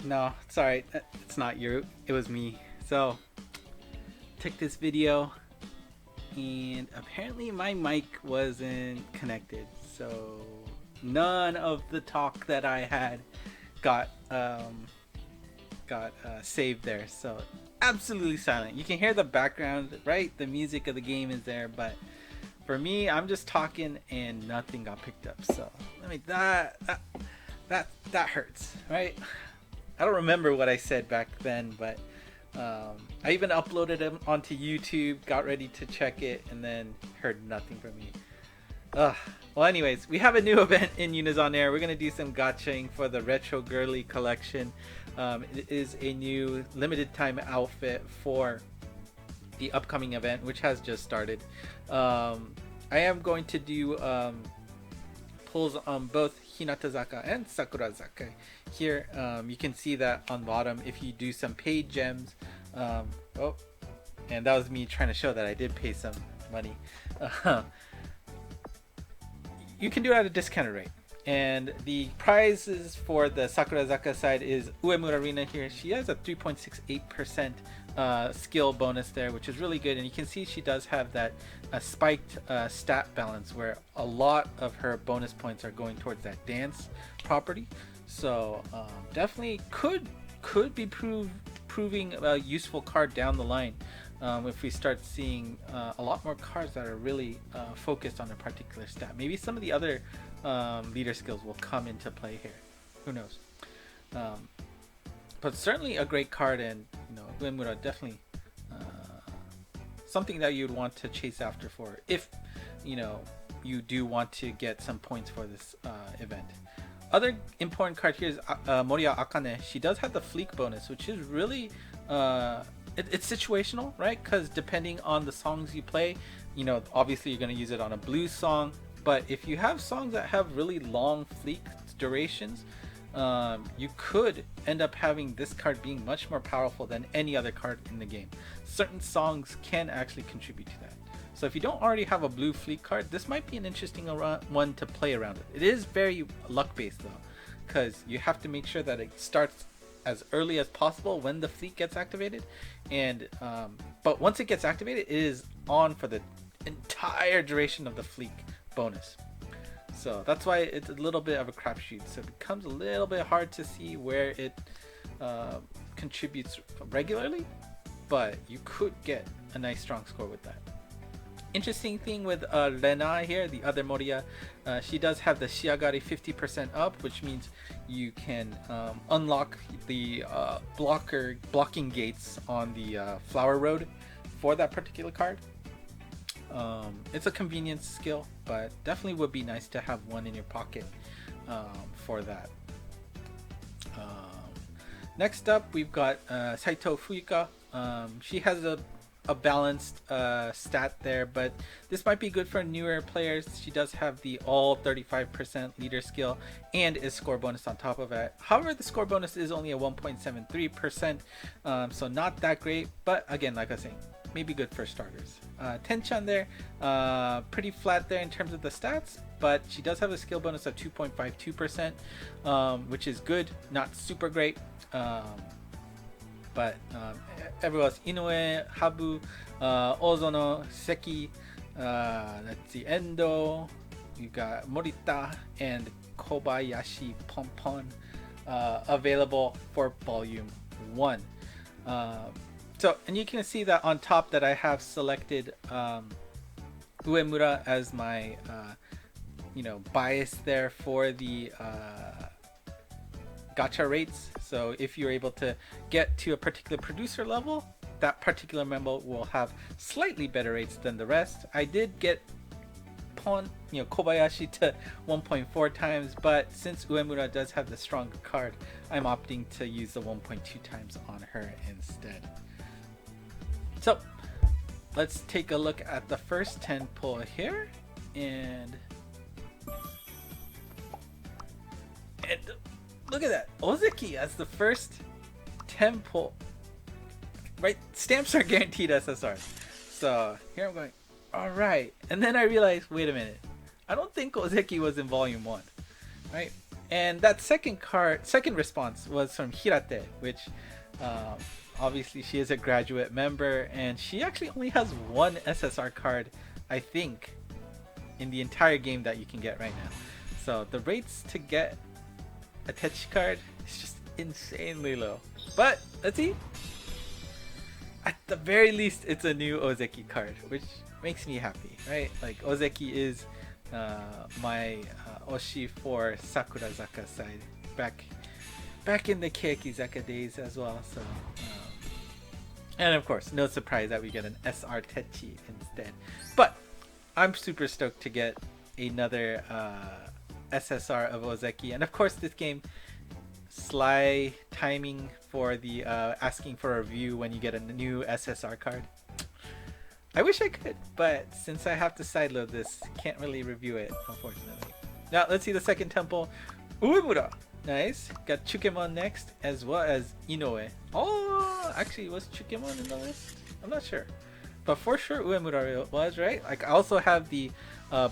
No, sorry, it's not you. It was me. So, took this video, and apparently my mic wasn't connected. So, none of the talk that I had got saved there. So, absolutely silent. You can hear the background, right? The music of the game is there, but for me, I'm just talking and nothing got picked up. So, I mean that hurts, right? I don't remember what I said back then, but I even uploaded them onto YouTube, got ready to check it, and then heard nothing from me. Well, anyways, we have a new event in Unizon Air. We're going to do some gachaing for the Retro Girly Collection. It is a new limited time outfit for the upcoming event, which has just started. I am going to do pulls on both Hinatazaka and Sakurazaka. Here, you can see that on bottom if you do some paid gems. Oh, and that was me trying to show that I did pay some money. You can do it at a discounted rate. And the prizes for the Sakurazaka side is Uemura Rina here. She has a 3.68% skill bonus there, which is really good. And you can see she does have that spiked stat balance where a lot of her bonus points are going towards that dance property. So definitely could be proving a useful card down the line if we start seeing a lot more cards that are really focused on a particular stat. Maybe some of the other leader skills will come into play here. Who knows? But certainly a great card, and Uemura definitely something that you'd want to chase after for if you do want to get some points for this event. Other important card here is Moriya Akane. She does have the Fleek bonus, which is really it's situational, right? Because depending on the songs you play, obviously you're going to use it on a blues song. But if you have songs that have really long Fleek durations, you could end up having this card being much more powerful than any other card in the game. Certain songs can actually contribute to that. So if you don't already have a blue Fleek card, this might be an interesting one to play around with. It is very luck based though, because you have to make sure that it starts as early as possible when the Fleek gets activated, and but once it gets activated, it is on for the entire duration of the Fleek bonus. So that's why it's a little bit of a crapshoot. So it becomes a little bit hard to see where it contributes regularly, but you could get a nice strong score with that. Interesting thing with Rena here, the other Moriya, she does have the Shiagari 50% up, which means you can unlock the blocking gates on the Flower Road for that particular card. It's a convenience skill, but definitely would be nice to have one in your pocket for that. Next up, we've got Saito Fuyuka. She has a balanced stat there, but this might be good for newer players. She does have the all 35% leader skill and is score bonus on top of it. However, the score bonus is only a 1.73%, so not that great, but again, like I was saying, maybe good for starters. Tenchan there, pretty flat there in terms of the stats, but she does have a skill bonus of 2.52%, which is good, not super great. But everyone else, Inoue, Habu, Ozono, Seki, let's see, Endo, you got Morita and Kobayashi Pompon available for volume 1. So, and you can see that on top that I have selected Uemura as my bias there for the gacha rates. So if you're able to get to a particular producer level, that particular member will have slightly better rates than the rest. I did get Kobayashi to 1.4 times, but since Uemura does have the stronger card, I'm opting to use the 1.2 times on her instead. So let's take a look at the first 10 pull here, and look at that, Ozeki as the first 10 pull. Right, stamps are guaranteed SSR. So here I'm going, all right, and then I realized, wait a minute, I don't think Ozeki was in volume 1, right? And that second response was from Hirate, which obviously she is a graduate member, and she actually only has one SSR card, I think, in the entire game that you can get right now. So the rates to get a Techi card is just insanely low. But let's see. At the very least, it's a new Ozeki card, which makes me happy, right? Like, Ozeki is my oshi for Sakurazaka side back in the Keikizaka days as well. So, and of course, no surprise that we get an SR Techi instead. But I'm super stoked to get another SSR of Ozeki, and of course, this game, sly timing for the asking for a review when you get a new SSR card. I wish I could, but since I have to sideload this, can't really review it, unfortunately. Now, let's see the second temple. Uemura! Nice. Got Chukemon next, as well as Inoue. Oh, actually, was Chukemon in the list? I'm not sure. But for sure, Uemura was, right? Like, I also have the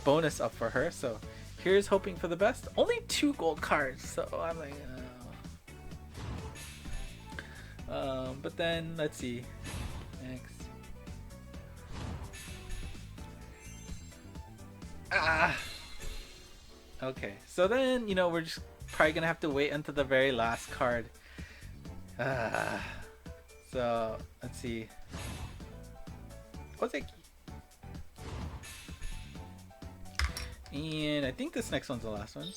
bonus up for her, so here's hoping for the best. Only 2 gold cards, so I'm like... but then, let's see. Next. Okay, so then, you know, we're just probably gonna have to wait until the very last card. So, let's see. Ozeki. And I think this next one's the last one.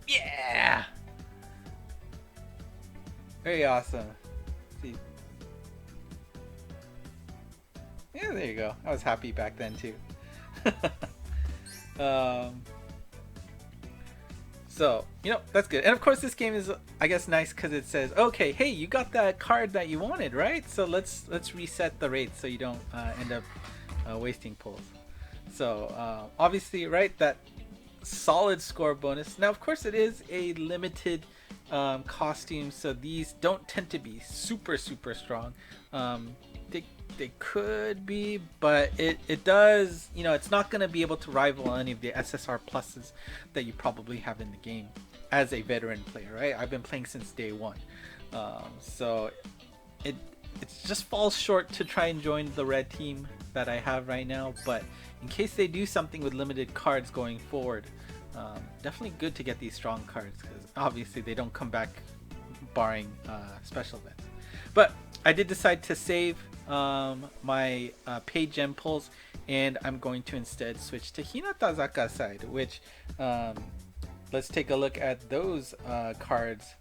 Yeah! Very awesome. Let's see. Yeah, there you go. I was happy back then too. So, you know, that's good. And of course this game is, I guess, nice because it says, okay, hey, you got that card that you wanted, right? So let's reset the rate so you don't end up wasting pulls. So obviously, right, that solid score bonus. Now, of course, it is a limited costume, so these don't tend to be super strong. They could be, but it does, you know, it's not going to be able to rival any of the SSR pluses that you probably have in the game as a veteran player, right? I've been playing since day one, so it just falls short to try and join the red team that I have right now. But in case they do something with limited cards going forward, definitely good to get these strong cards, because obviously they don't come back barring special events. But I did decide to save my paid gem pulls, and I'm going to instead switch to Hinatazaka side, which let's take a look at those cards.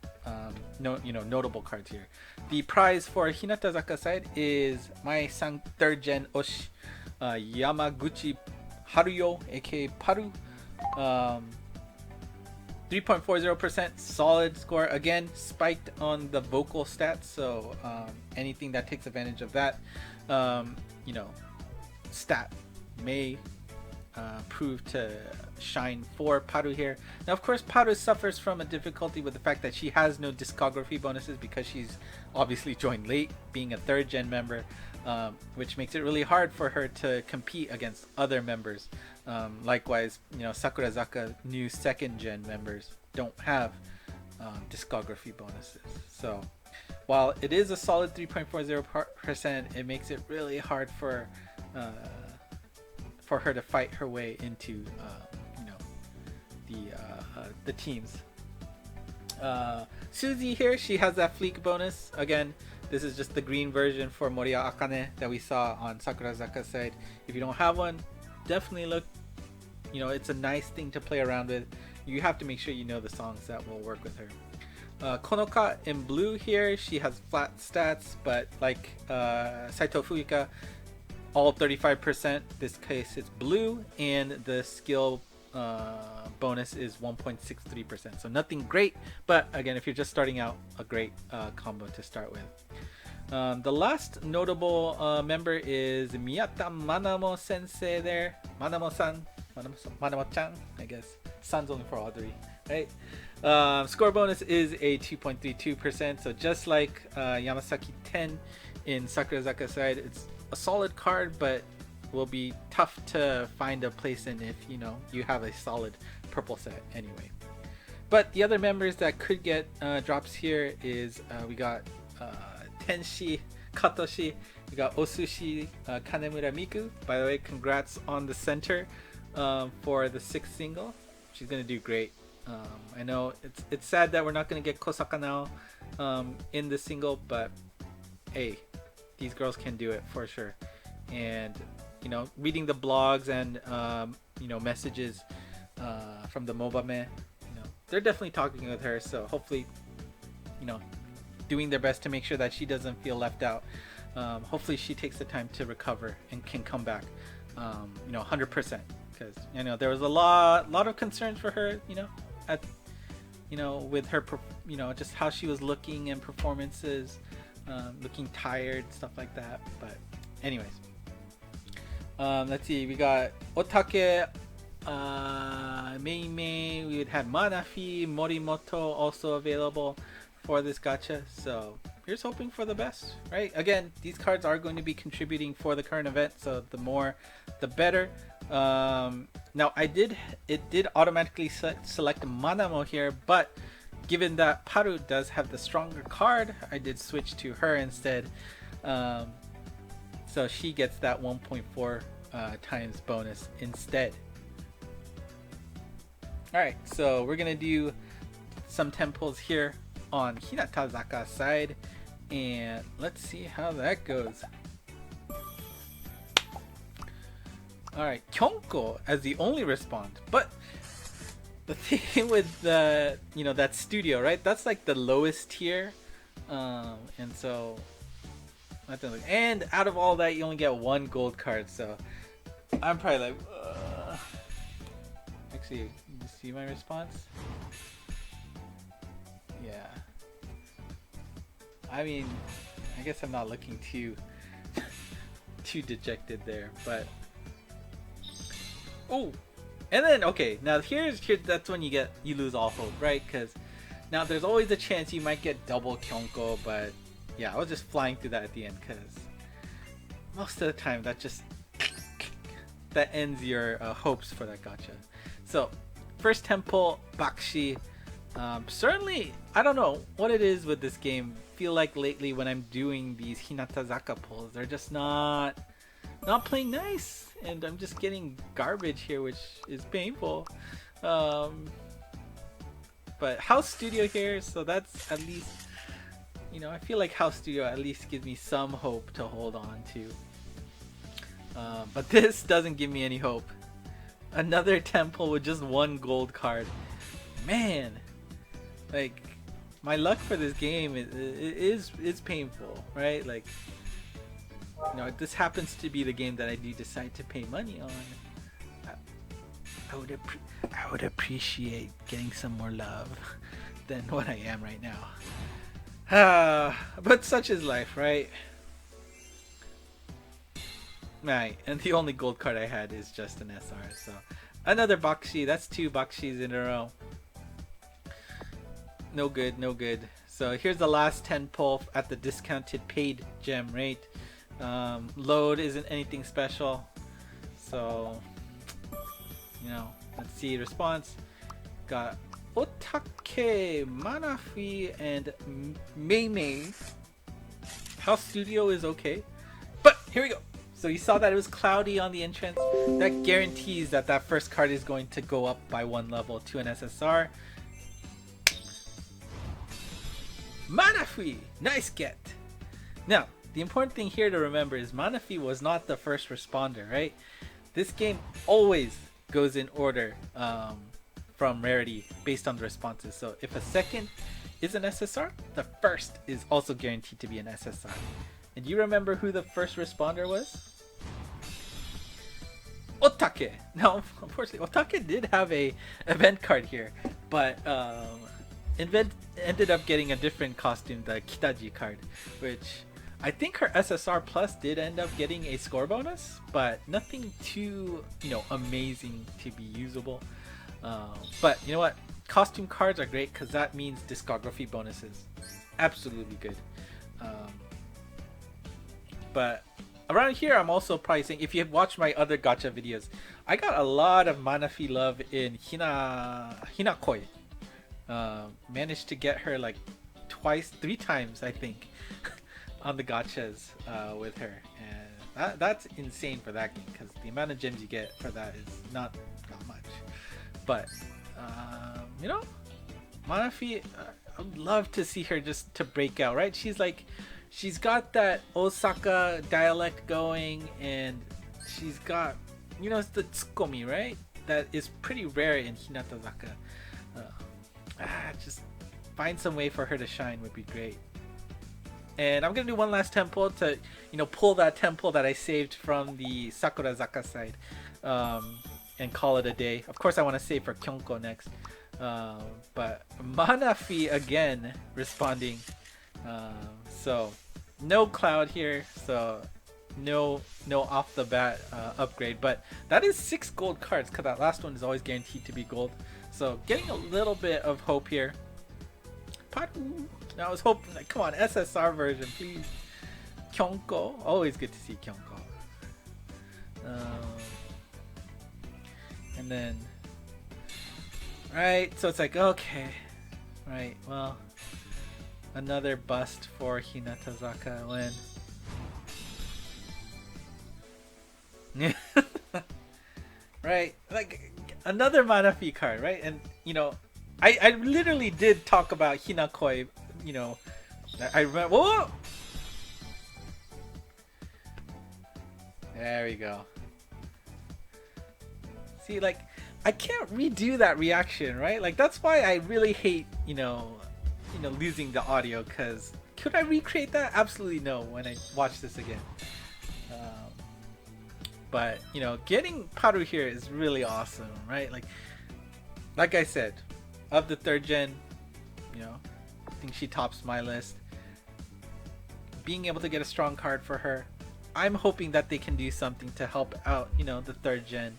Notable cards here. The prize for Hinatazaka side is my 3rd gen Oshi, Yamaguchi Haruyo, aka Paru. 3.40%, solid score. Again, spiked on the vocal stats, so anything that takes advantage of that, stat may prove to shine for Paru here. Now, of course, Paru suffers from a difficulty with the fact that she has no discography bonuses because she's obviously joined late, being a 3rd gen member, which makes it really hard for her to compete against other members. Likewise, Sakurazaka new 2nd gen members don't have discography bonuses. So while it is a solid 3.40%, it makes it really hard for her to fight her way into the teams. Suzy here, she has that fleek bonus. Again, this is just the green version for Moriya Akane that we saw on Sakurazaka's side. If you don't have one, definitely look. It's a nice thing to play around with. You have to make sure you know the songs that will work with her. Konoka in blue here, she has flat stats, but like Saito Fuyuka, all 35%. This case it's blue, and the skill bonus is 1.63%. So nothing great, but again, if you're just starting out, a great combo to start with. The last notable member is Miyata Manamo sensei there. Manamo-san. Manamo-chan, I guess. San's only for all 3, right? Score bonus is a 2.32%. So just like Yamasaki 10 in Sakurazaka side, it's a solid card, but will be tough to find a place in if you have a solid purple set anyway. But the other members that could get drops here is we got Tenshi Katoshi, we got Osushi Kanemura Miku. By the way, congrats on the center for the 6th single. She's gonna do great. I know it's sad that we're not gonna get Kosaka now in the single, but hey, these girls can do it for sure. And reading the blogs and messages from the Mobame, they're definitely talking with her, so hopefully doing their best to make sure that she doesn't feel left out. Hopefully she takes the time to recover and can come back 100%, because there was a lot of concerns for her at with her just how she was looking and performances, looking tired, stuff like that. But anyways, let's see, we got Otake, Mei, we would have Manafi, Morimoto also available for this gacha, so here's hoping for the best, right? Again, these cards are going to be contributing for the current event, so the more the better. Now it did automatically select Manamo here, but given that Paru does have the stronger card, I did switch to her instead, so she gets that 1.4 times bonus instead. Alright, so we're gonna do some temples here on Hinatazaka's side, and let's see how that goes. Alright, Kyonko as the only respond, but the thing with the that studio, right, that's like the lowest tier, and so and out of all that you only get 1 gold card, so I'm probably like actually, you see my response? Yeah, I mean, I guess I'm not looking too dejected there, but oh, and then okay, now here's that's when you lose all hope, right? Because now there's always a chance you might get double Kyonko, but yeah, I was just flying through that at the end because most of the time that ends your hopes for that gacha. So first temple, Bakshi. Certainly, I don't know what it is with this game. Feel like lately when I'm doing these Hinatazaka pulls, they're just not playing nice, and I'm just getting garbage here, which is painful. But House Studio here, so that's at least, I feel like House Studio at least gives me some hope to hold on to. But this doesn't give me any hope. Another temple with just 1 gold card. Man, like, my luck for this game is painful, right? Like, this happens to be the game that I do decide to pay money on. I would appreciate getting some more love than what I am right now. But such is life, right? Right, and the only gold card I had is just an SR, so another Bakshi. That's 2 Bakshis in a row. No good, no good. So here's the last 10 pull at the discounted paid gem rate. Load isn't anything special, so let's see response. Got Otake, Manafi, and Mei. House Studio is okay, but here we go. So you saw that it was cloudy on the entrance. That guarantees that first card is going to go up by 1 level to an SSR. Manafi! Nice get! Now, the important thing here to remember is Manafi was not the first responder, right? This game always goes in order from rarity based on the responses. So if a second is an SSR, the first is also guaranteed to be an SSR. And you remember who the first responder was? Otake! Now, unfortunately, Otake did have a event card here, but event ended up getting a different costume, the Kitaji card, which I think her SSR plus did end up getting a score bonus, but nothing too, amazing to be usable. But you know what? Costume cards are great because that means discography bonuses. Absolutely good. But around here, I'm also pricing. If you've watched my other gacha videos, I got a lot of Manafi love in Hinakoi. Managed to get her like twice, 3 times, I think, on the gachas with her, and that's insane for that game because the amount of gems you get for that is not much. But you know, Manafi, I'd love to see her just to break out, right? She's got that Osaka dialect going, and she's got, you know, it's the tsukomi, right? That is pretty rare in Hinatazaka. Just find some way for her to shine would be great. And I'm gonna do one last temple to, you know, pull that temple that I saved from the Sakurazaka side, and call it a day. Of course, I want to save for Kyonko next. But Manafi again responding. So no cloud here, so no off the bat upgrade, but that is 6 gold cards because that last one is always guaranteed to be gold. So getting a little bit of hope here. I was hoping, like, come on, SSR version, please. Kyonko, always good to see Kyonko. And then, right, so it's like, okay, right, well, another bust for Hinatazaka when right, like another Manafi card, right? And you know, I literally did talk about Hinakoi, you know, I remember. Whoa! There we go. See, like, I can't redo that reaction, right? Like, that's why I really hate, you know, losing the audio, because could I recreate that? Absolutely no when I watch this again. But you know, getting Paru here is really awesome, right? Like I said, of the 3rd gen, you know, I think she tops my list. Being able to get a strong card for her, I'm hoping that they can do something to help out, you know, the 3rd gen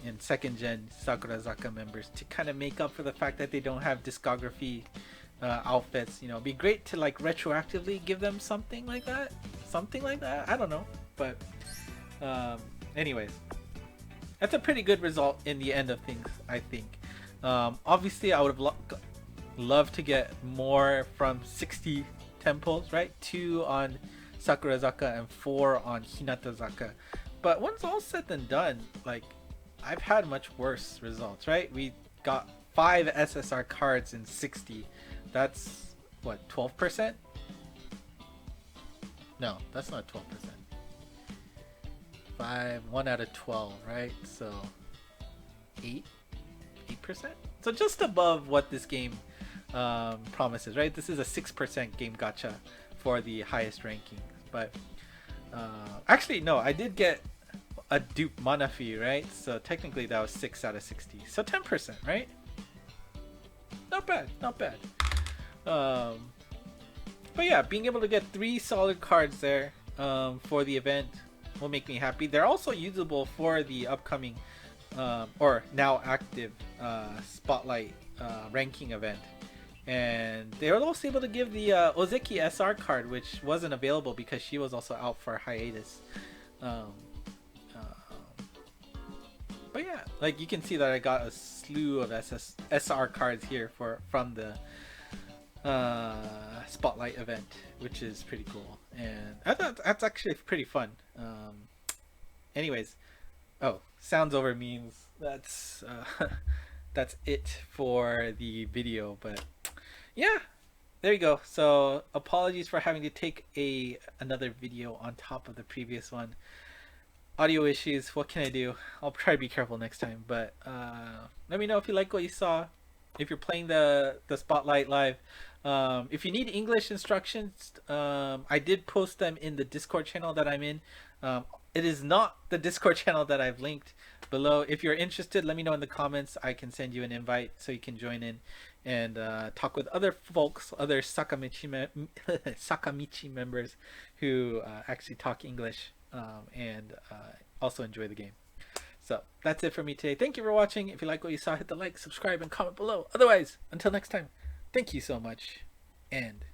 and 2nd gen Sakurazaka members to kind of make up for the fact that they don't have discography outfits. You know, it'd be great to like retroactively give them something like that. I don't know, but anyways, that's a pretty good result in the end of things, I think. Obviously, I would have loved to get more from 60 temples, right? 2 on Sakurazaka and 4 on Hinatazaka. But once all said and done, like, I've had much worse results, right? We got 5 SSR cards in 60. That's what, 12%? No, that's not 12%. 1 out of 12, right? So 8%. So just above what this game promises, right? This is a 6% game gacha for the highest ranking. But actually, no, I did get a dupe Manafi, right? So technically that was 6 out of 60. So 10%, right? Not bad, not bad. But yeah, being able to get 3 solid cards there for the event will make me happy. They're also usable for the upcoming or now active Spotlight ranking event. And they were also able to give the Ozeki SR card, which wasn't available because she was also out for hiatus. But yeah, like you can see that I got a slew of SR cards here from the Spotlight event, which is pretty cool, and I thought that's actually pretty fun. Anyways, oh, sounds over means that's that's it for the video. But yeah, there you go. So apologies for having to take another video on top of the previous one. Audio issues, what can I do? I'll try to be careful next time. But let me know if you like what you saw, if you're playing the Spotlight live. If you need English instructions, I did post them in the Discord channel that I'm in. It is not the Discord channel that I've linked below. If you're interested, let me know in the comments. I can send you an invite so you can join in and talk with other folks, other Sakamichi members who actually talk English and also enjoy the game. So that's it for me today. Thank you for watching. If you like what you saw, hit the like, subscribe, and comment below. Otherwise, until next time, thank you so much, and